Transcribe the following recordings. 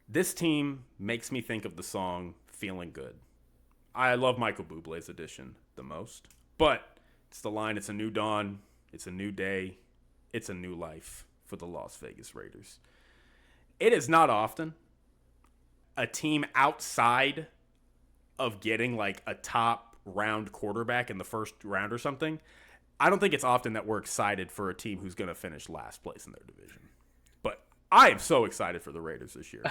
This team makes me think of the song Feeling Good. I love Michael Bublé's edition the most. But it's the line, it's a new dawn, it's a new day, it's a new life for the Las Vegas Raiders. It is not often a team outside of getting like a top round quarterback in the first round or something. I don't think it's often that we're excited for a team who's going to finish last place in their division. But I am so excited for the Raiders this year.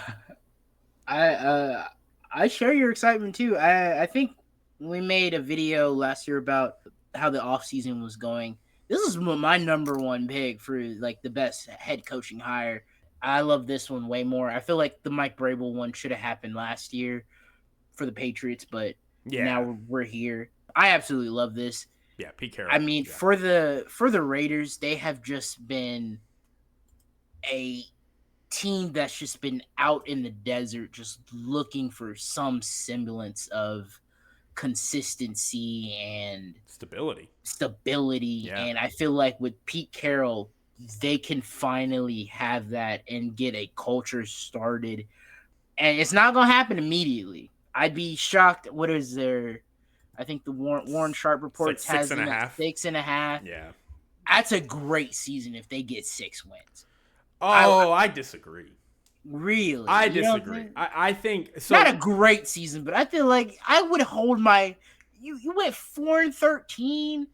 I share your excitement too. I think we made a video last year about how the offseason was going. This is my number one pick for like the best head coaching hire. I love this one way more. I feel like the Mike Vrabel one should have happened last year for the Patriots, but Yeah. now we're here. I absolutely love this. Yeah, Pete Carroll. I mean, Yeah. for the Raiders, they have just been a team that's just been out in the desert just looking for some semblance of consistency and Stability. Yeah. And I feel like with Pete Carroll, they can finally have that and get a culture started. And it's not going to happen immediately. I'd be shocked. What is there? I think the Warren Sharp reports like has 6.5. 6.5. Yeah. That's a great season if they get 6 wins. Oh, I disagree. Really? I disagree. I think so. Not a great season, but I feel like I would hold my. You went 4-13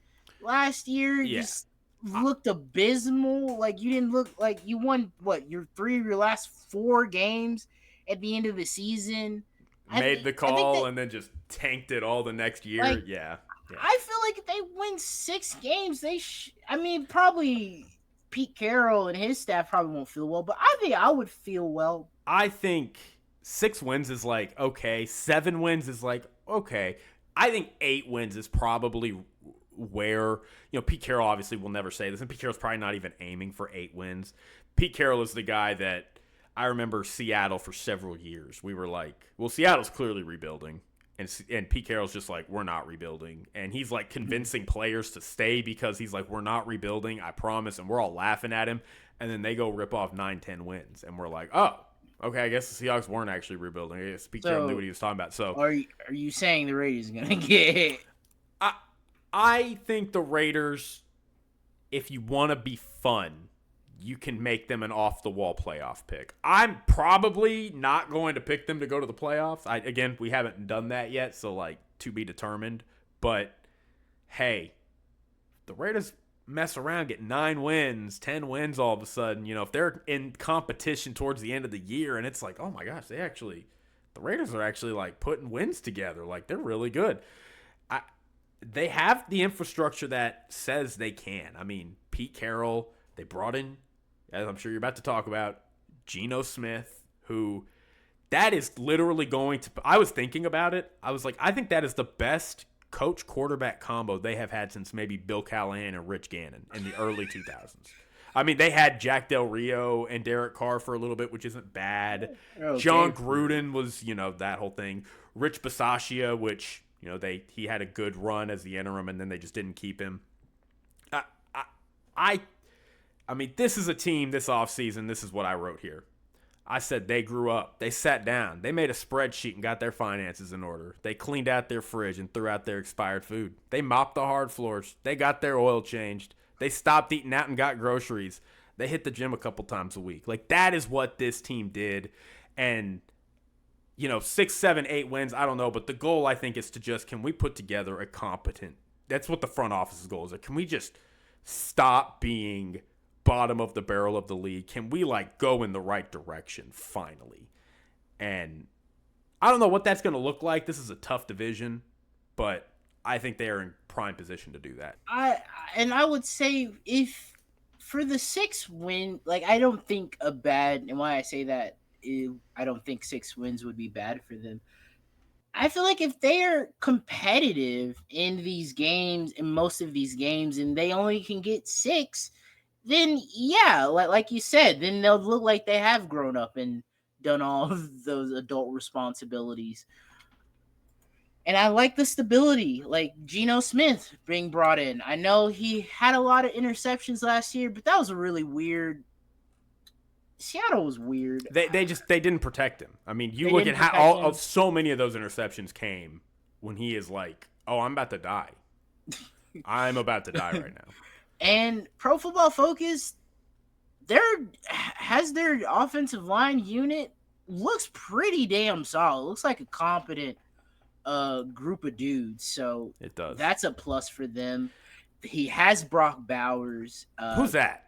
last year. Yeah. Just looked abysmal. Like you didn't look like you won your 3 of your last 4 games at the end of the season. Made the call and then just tanked it all the next year. Like, yeah. I feel like if they win 6 games, I mean, probably Pete Carroll and his staff probably won't feel well, but I think I would feel well. I think 6 wins is like, okay. 7 wins is like, okay. I think 8 wins is probably where, Pete Carroll obviously will never say this, and Pete Carroll's probably not even aiming for 8 wins. Pete Carroll is the guy that I remember Seattle for several years. We were like, well, Seattle's clearly rebuilding. And Pete Carroll's just like, we're not rebuilding. And he's like convincing players to stay because he's like, we're not rebuilding, I promise. And we're all laughing at him. And then they go rip off 9-10 wins. And we're like, oh, okay, I guess the Seahawks weren't actually rebuilding. I guess Pete Carroll knew what he was talking about. So are you saying the Raiders are going to get hit? I think the Raiders, if you want to be fun, you can make them an off-the-wall playoff pick. I'm probably not going to pick them to go to the playoffs. Again, we haven't done that yet, so, like, to be determined. But, hey, the Raiders mess around, get 9 wins, 10 wins all of a sudden. If they're in competition towards the end of the year, and it's like, oh, my gosh, the Raiders are actually, like, putting wins together. Like, they're really good. They have the infrastructure that says they can. I mean, Pete Carroll, they brought in, as I'm sure you're about to talk about, Geno Smith, who that is literally going to – I was thinking about it. I was like, I think that is the best coach-quarterback combo they have had since maybe Bill Callahan and Rich Gannon in the early 2000s. I mean, they had Jack Del Rio and Derek Carr for a little bit, which isn't bad. Okay. John Gruden was, that whole thing. Rich Bisaccia, which – he had a good run as the interim, and then they just didn't keep him. I mean, this is a team this offseason. This is what I wrote here. I said they grew up. They sat down. They made a spreadsheet and got their finances in order. They cleaned out their fridge and threw out their expired food. They mopped the hard floors. They got their oil changed. They stopped eating out and got groceries. They hit the gym a couple times a week. Like, that is what this team did. And 6, 7, 8 wins, I don't know. But the goal, I think, is to just, can we put together a competent, that's what the front office's goal is. Like, can we just stop being bottom of the barrel of the league? Can we, go in the right direction, finally? And I don't know what that's going to look like. This is a tough division, but I think they are in prime position to do that. I would say if, for the 6 win, I don't think and why I say that, I don't think 6 wins would be bad for them. I feel like if they are competitive in these games, in most of these games, and they only can get 6, then yeah, like you said, then they'll look like they have grown up and done all of those adult responsibilities. And I like the stability, like Geno Smith being brought in. I know he had a lot of interceptions last year, but that was a really weird Seattle was weird. They didn't protect him. I mean, you They look didn't at how protect him. so many of those interceptions came when he is like, "Oh, I'm about to die. I'm about to die right now." And Pro Football Focus, has their offensive line unit looks pretty damn solid. Looks like a competent group of dudes. So It does. that's a plus for them. He has Brock Bowers. Who's that?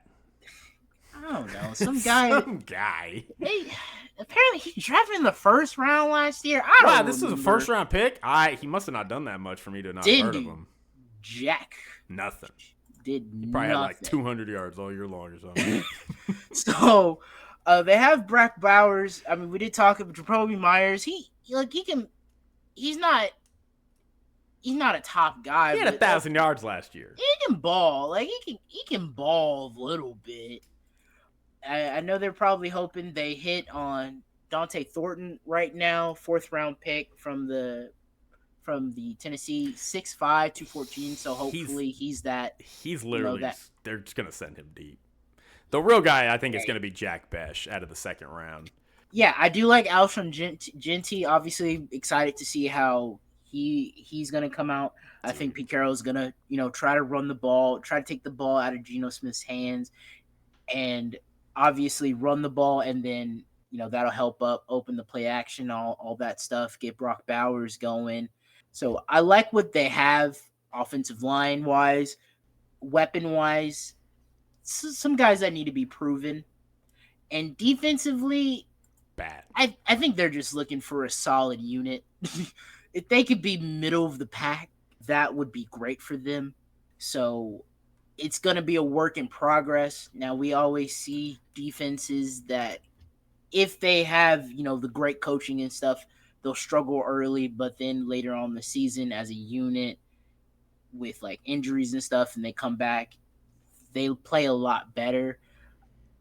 I don't know. Some guy. Some guy. Apparently he drafted in the first round last year. I don't Wow, remember. this is a first round pick. He must have not done that much for me to not Didn't heard of do him. Jack. Nothing. Did He probably had like nothing. 200 yards all year long or something. So they have Brock Bowers. I mean, we did talk about Jacoby Myers. He's not a top guy. He had but, 1,000 yards last year. He can ball. Like he can ball a little bit. I know they're probably hoping they hit on Dante Thornton right now, 4th round pick from the Tennessee, 6'5", 214. So hopefully he's that. He's literally they're just gonna send him deep. The real guy, I think, is gonna be Jack Besh out of the 2nd round. Yeah, I do like Alshon Genty. Obviously, excited to see how he's gonna come out. I think Pete Carroll is gonna try to run the ball, try to take the ball out of Geno Smith's hands, and obviously run the ball, and then that'll help open the play action, all that stuff, get Brock Bowers going. So I like what they have offensive line wise, weapon wise. Some guys that need to be proven, and defensively, bad. I think they're just looking for a solid unit. If they could be middle of the pack, that would be great for them. So it's going to be a work in progress. Now, we always see defenses that if they have, the great coaching and stuff, they'll struggle early, but then later on in the season as a unit with like injuries and stuff, and they come back, they play a lot better.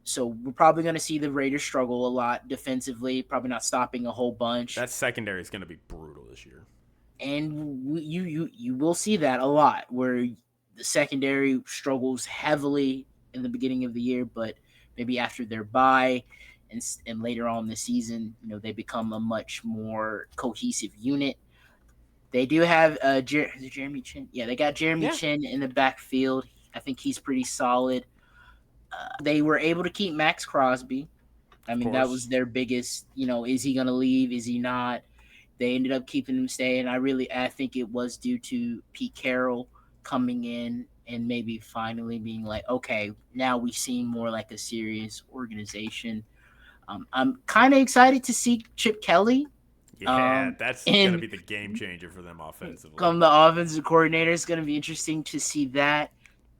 So we're probably going to see the Raiders struggle a lot defensively, probably not stopping a whole bunch. That secondary is going to be brutal this year. And you will see that a lot, where the secondary struggles heavily in the beginning of the year, but maybe after their bye and later on in the season, they become a much more cohesive unit. They do have Jeremy Chin. Yeah, they got Jeremy Chin in the backfield. I think he's pretty solid. They were able to keep Max Crosby. I mean, that was their biggest, is he going to leave? Is he not? They ended up keeping him staying. I think it was due to Pete Carroll coming in and maybe finally being like, okay, now we seem more like a serious organization. I'm kind of excited to see Chip Kelly. Yeah, that's going to be the game changer for them offensively. Come the offensive coordinator, it's going to be interesting to see that.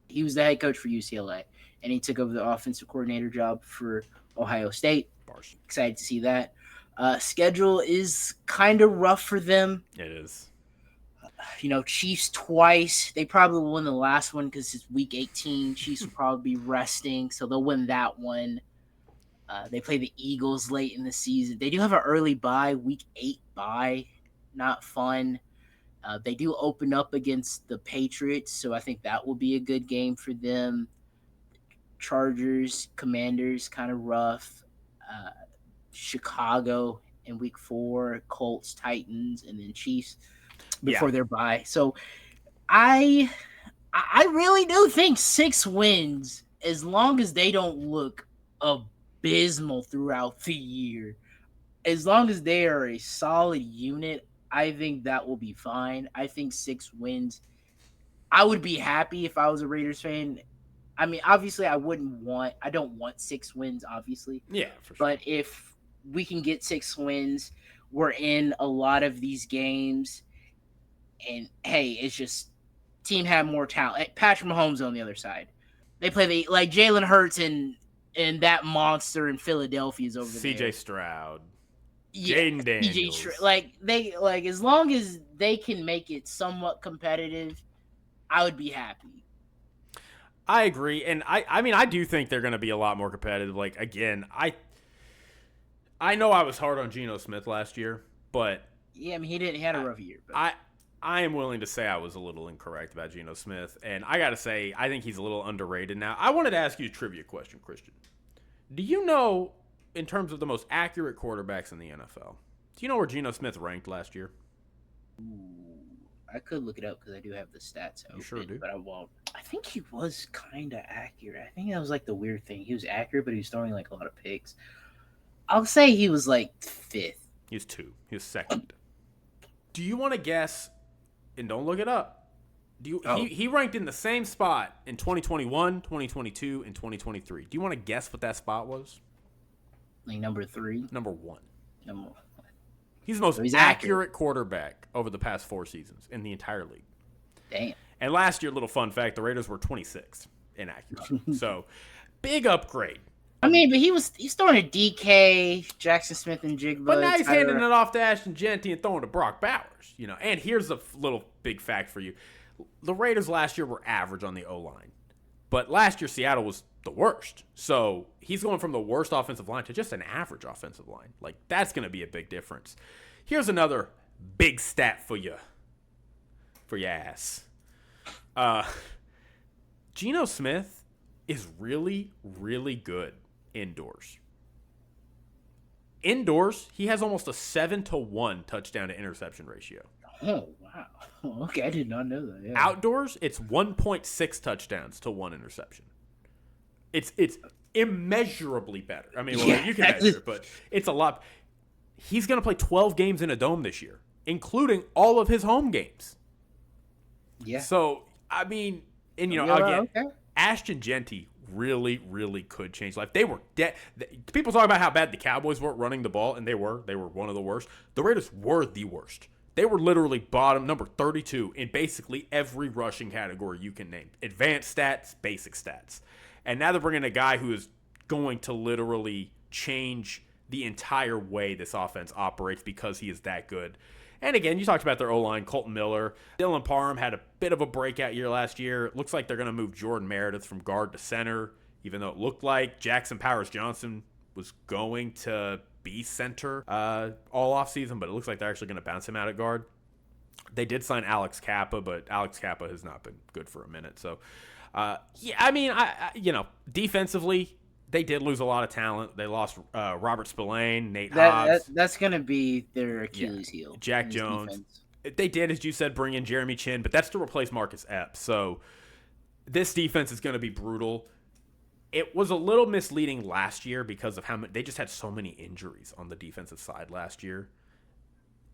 He was the head coach for UCLA, and he took over the offensive coordinator job for Ohio State. Excited to see that. Schedule is kind of rough for them. It is. Chiefs twice. They probably will win the last one because it's week 18. Chiefs will probably be resting, so they'll win that one. They play the Eagles late in the season. They do have an early bye, week 8 bye. Not fun. They do open up against the Patriots, so I think that will be a good game for them. Chargers, Commanders, kind of rough. Chicago in week 4, Colts, Titans, and then Chiefs before their bye. So I really do think 6 wins, as long as they don't look abysmal throughout the year, as long as they are a solid unit, I think that will be fine. I think 6 wins. I would be happy if I was a Raiders fan. I mean, obviously, I don't want 6 wins, obviously. Yeah, for sure. But if we can get 6 wins, we're in a lot of these games. And, hey, it's just team have more talent. Patrick Mahomes on the other side. They play like Jalen Hurts and that monster in Philadelphia is over there. C.J. Stroud. Jaden Daniels. As long as they can make it somewhat competitive, I would be happy. I agree, and I mean I do think they're going to be a lot more competitive. Like again, I know I was hard on Geno Smith last year, but yeah, I mean he had a rough year. But I am willing to say I was a little incorrect about Geno Smith, and I got to say I think he's a little underrated now. I wanted to ask you a trivia question, Christian. Do you know in terms of the most accurate quarterbacks in the NFL, do you know where Geno Smith ranked last year? Ooh, I could look it up because I do have the stats open, You sure do. but I won't. I think he was kind of accurate. I think that was like the weird thing. He was accurate, but he was throwing like a lot of picks. I'll say he was like fifth. He was 2. He was second. Do you want to guess? And don't look it up. He ranked in the same spot in 2021, 2022, and 2023. Do you want to guess what that spot was? Like number 3? Number 1. Number He's the most he's accurate quarterback over the past 4 seasons in the entire league. Damn. And last year, little fun fact, the Raiders were 26th in accuracy. So, big upgrade. I mean, but he's throwing to DK, Jackson Smith, and Jigba. But now he's handing it off to Ashton Genty and throwing to Brock Bowers. And here's a little big fact for you. The Raiders last year were average on the O-line. But last year, Seattle was the worst. So he's going from the worst offensive line to just an average offensive line. Like, that's going to be a big difference. Here's another big stat for you. For your ass. Geno Smith is really, really good indoors. Indoors, he has almost a 7-to-1 touchdown to interception ratio. Oh, wow. Okay, I did not know that. Yeah. Outdoors, it's 1.6 touchdowns to 1 interception. It's immeasurably better. I mean, well, you can measure it, but it's a lot. He's going to play 12 games in a dome this year, including all of his home games. Yeah. So, I mean, and again, Ashton Genty really, really could change life. They were dead. People talk about how bad the Cowboys were running the ball, and they were one of the worst. The Raiders were the worst. They were literally bottom, number 32 in basically every rushing category you can name. Advanced stats, basic stats. And now they're bringing a guy who is going to literally change the entire way this offense operates because he is that good. And again, you talked about their O-line, Colton Miller. Dylan Parham had a bit of a breakout year last year. It looks like they're going to move Jordan Meredith from guard to center, even though it looked like Jackson Powers-Johnson was going to be center all offseason, but it looks like they're actually going to bounce him out at guard. They did sign Alex Kappa, but Alex Kappa has not been good for a minute. So, defensively, they did lose a lot of talent. They lost Robert Spillane, Nate Hobbs. That's going to be their Achilles heel. Jack Jones. Defense. They did, as you said, bring in Jeremy Chin, but that's to replace Marcus Epps. So this defense is going to be brutal. It was a little misleading last year because of how many, they just had so many injuries on the defensive side last year.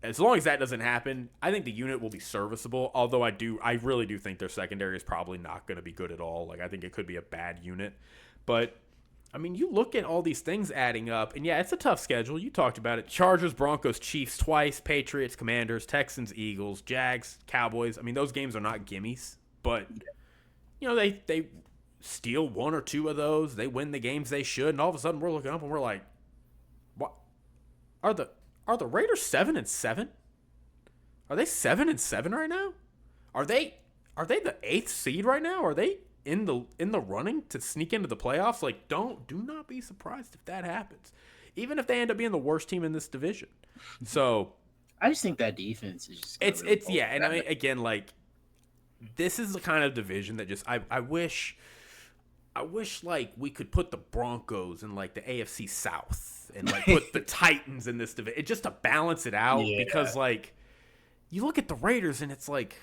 As long as that doesn't happen, I think the unit will be serviceable. Although I really do think their secondary is probably not going to be good at all. Like, I think it could be a bad unit. But I mean, you look at all these things adding up, and yeah, it's a tough schedule. You talked about it. Chargers, Broncos, Chiefs twice, Patriots, Commanders, Texans, Eagles, Jags, Cowboys. I mean, those games are not gimmies, but they steal 1 or 2 of those. They win the games they should, and all of a sudden we're looking up and we're like, what? Are the Raiders 7-7? Are they 7-7 right now? Are they the 8th seed right now? Are they in the running to sneak into the playoffs? Like, do not be surprised if that happens, even if they end up being the worst team in this division. So I just think that defense is just it's yeah, and I mean, again, like, this is the kind of division that just I wish like we could put the Broncos in like the AFC South and like put the Titans in this division, just to balance it out. Yeah. Because like you look at the Raiders and it's like,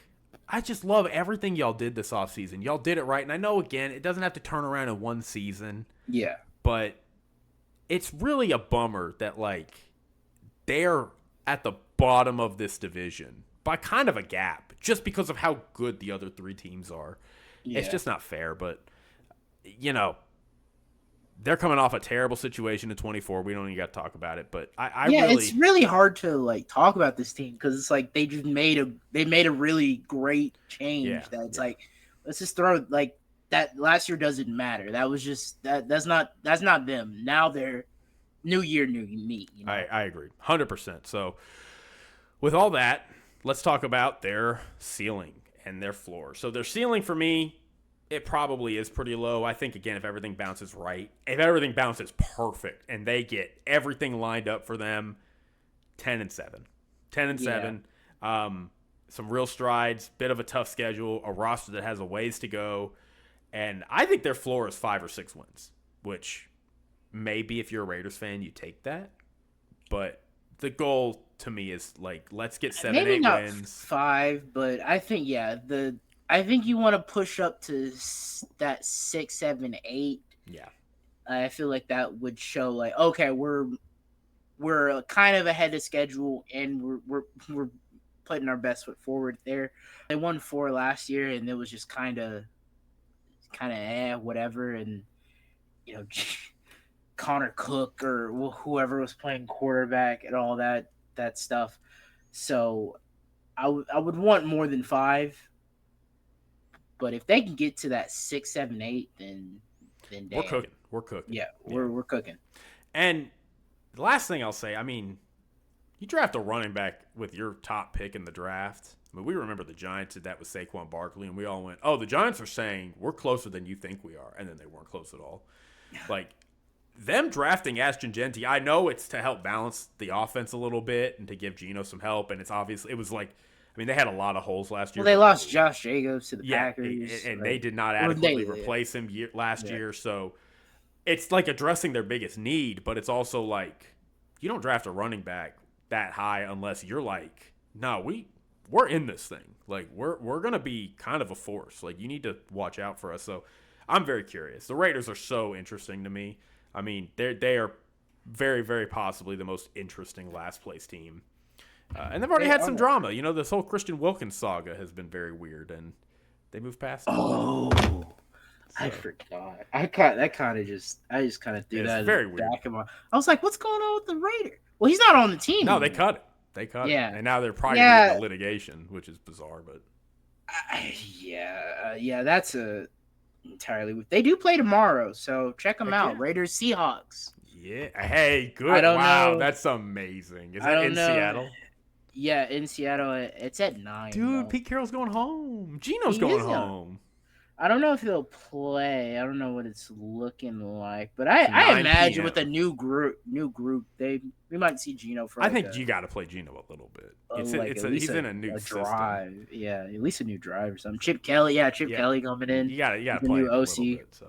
I just love everything y'all did this offseason. Y'all did it right. And I know, again, it doesn't have to turn around in one season. Yeah. But it's really a bummer that, like, they're at the bottom of this division by kind of a gap just because of how good the other 3 teams are. Yeah. It's just not fair. But, they're coming off a terrible situation in 24. We don't even got to talk about it, but it's really hard to like talk about this team because it's like they made a really great change. Yeah, that's like, let's just throw like that. Last year doesn't matter. That was just that's not them. Now they're new year, new me. I agree 100%. So with all that, let's talk about their ceiling and their floor. So their ceiling for me, it probably is pretty low. I think, again, if everything bounces right, if everything bounces perfect, and they get everything lined up for them, 10-7. 10-7. Yeah. Some real strides, bit of a tough schedule, a roster that has a ways to go. And I think their floor is 5 or 6 wins, which maybe if you're a Raiders fan, you take that. But the goal to me is like, let's get 7, Maybe 8 not wins. 5, but I think I think you want to push up to that 6, 7, 8. Yeah. I feel like that would show like, okay, we're kind of ahead of schedule and we're putting our best foot forward there. They won 4 last year and it was just kind of whatever, and you know Connor Cook or whoever was playing quarterback and all that stuff. So I would want more than 5, but if they can get to that 6, 7, 8, then damn. We're cooking. Yeah, we're cooking. And the last thing I'll say, I mean, you draft a running back with your top pick in the draft. I mean, we remember the Giants did that with Saquon Barkley, and we all went, "Oh, the Giants are saying we're closer than you think we are," and then they weren't close at all. Like, them drafting Ashton Genty, I know it's to help balance the offense a little bit and to give Geno some help, and it's obviously, it was like, I mean, they had a lot of holes last year. Well, they lost Josh Jacobs to the Packers. And they did not adequately replace him last year, so it's like addressing their biggest need, but it's also like, you don't draft a running back that high unless you're like, no, we're in this thing. Like, we're going to be kind of a force. Like, you need to watch out for us. So I'm very curious. The Raiders are so interesting to me. I mean, they are very, very possibly the most interesting last place team. And they've already had some drama. You know, this whole Christian Wilkins saga has been very weird, and they moved past it. Oh, so. I forgot. I just kind of threw that very in the weird. back of my. I was like, what's going on with the Raider? Well, he's not on the team. No, anymore. they cut it. They cut it. And now they're probably in the litigation, which is bizarre. But that's entirely. They do play tomorrow, so check them out. Raiders Seahawks. Yeah. Hey, good. I don't know. That's amazing. Is that in Seattle? Yeah, in Seattle. It's at 9. Dude, though. Pete Carroll's going home. Geno's going home. I don't know if he'll play. I don't know what it's looking like, but I imagine with a new group, we might see Geno for. I think you got to play Geno a little bit. He's in a new drive. System. Yeah, at least a new drive or something. Chip Kelly, Kelly coming in. You got to play the new him a OC. little bit, so.